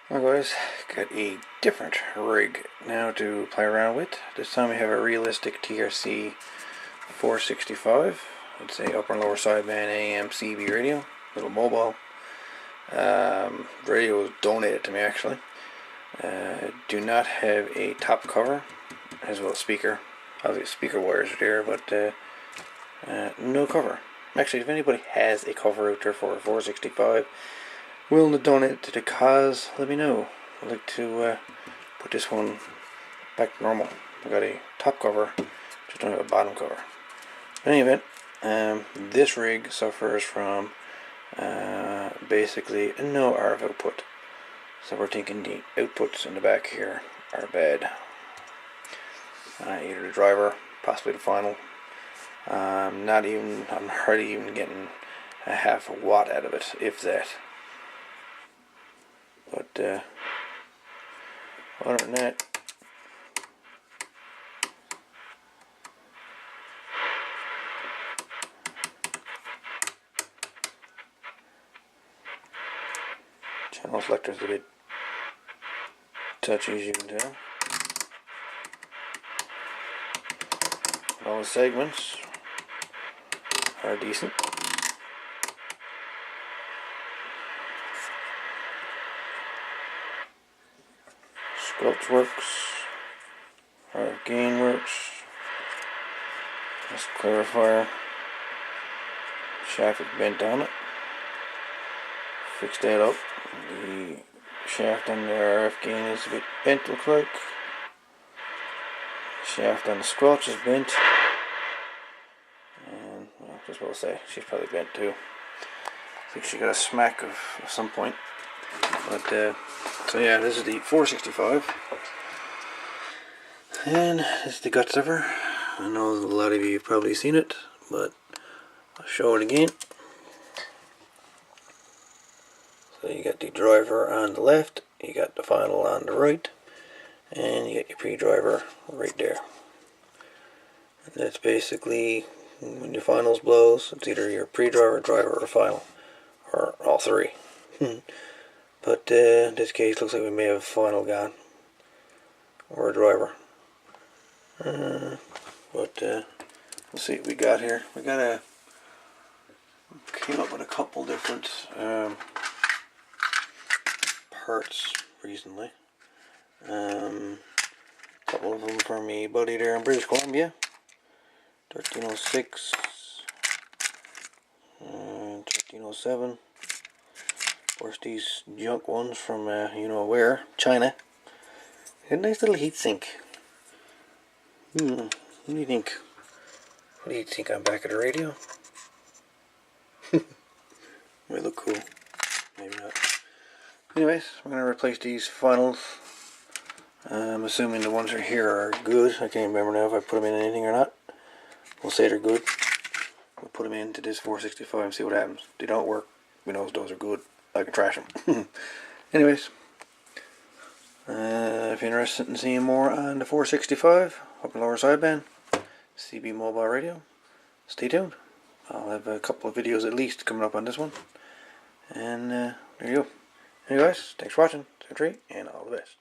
Well guys, got a different rig now to play around with. This time we have a realistic TRC-465. It's a upper and lower sideband AM CB radio, little mobile. Radio was donated to me actually. Do not have a top cover, as well as speaker. Obviously speaker wires are there, but no cover. Actually, if anybody has a cover out there for a 465, willing to donate it to the cause, let me know. I'd like to put this one back to normal. I got a top cover, just don't have a bottom cover. In any event, this rig suffers from basically no RF output. So we're thinking the outputs in the back here are bad. Either the driver, possibly the final. I'm hardly even getting a half a watt out of it, if that. But other than that, channel selector's a bit touchy, as you can tell. All the segments are decent. Sculpt works. RF gain works. This clarifier shaft is bent on it. Fix that up. The shaft on the RF gain is a bit bent, looks like. Shaft on the squelch is bent. And well, just what I'll say, she's probably bent too. I think she got a smack of some point. But so yeah, this is the 465. And this is the gut zipper. I know a lot of you have probably seen it, but I'll show it again. So you got the driver on the left, you got the final on the right, and you got your pre-driver right there. And that's basically when your finals blows, it's either your pre-driver, driver, or final, or all three. But in this case, looks like we may have a final gone, or a driver. But we'll see what we got here. We came up with a couple different parts recently. A couple of them from me buddy there in British Columbia. 1306, 1307. Of course, these junk ones from you know where, China. A nice little heat sink. What do you think? What do you think on back of the radio? Might look cool. Maybe not. Anyways, we're going to replace these finals. I'm assuming the ones that are here are good. I can't remember now if I put them in anything or not. We'll say they're good. We'll put them into this 465 and see what happens. If they don't work, we know those are good. I can trash them. Anyways, if you're interested in seeing more on the 465, up and lower sideband, CB mobile radio, stay tuned. I'll have a couple of videos at least coming up on this one. And there you go. Anyways, thanks for watching. Stay tree, and all the best.